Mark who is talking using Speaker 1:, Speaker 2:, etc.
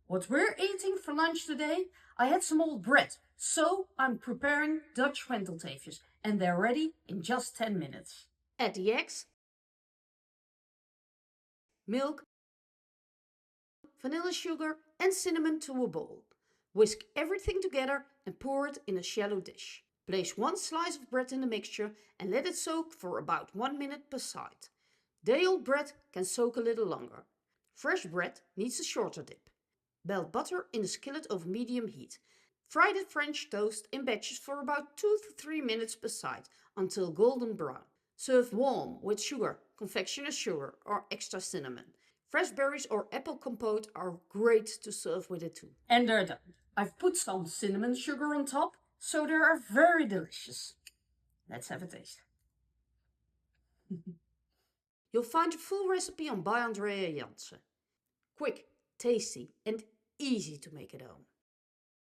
Speaker 1: What we're eating for lunch today, I had some old bread, so I'm preparing Dutch Wentelteefjes, and they're ready in just 10 minutes.
Speaker 2: Add the eggs, milk, vanilla sugar and cinnamon to a bowl. Whisk everything together and pour it in a shallow dish. Place one slice of bread in the mixture and let it soak for about 1 minute per side. Day-old bread can soak a little longer. Fresh bread needs a shorter dip. Melt butter in a skillet over medium heat. Fry the French toast in batches for about 2 to 3 minutes per side until golden brown. Serve warm with sugar, confectioner's sugar or extra cinnamon. Fresh berries or apple compote are great to serve with it too.
Speaker 1: And they're done. I've put some cinnamon sugar on top, so they are very delicious. Let's have a taste.
Speaker 2: You'll find a full recipe on by Andrea Janssen. Quick, tasty and easy to make at home.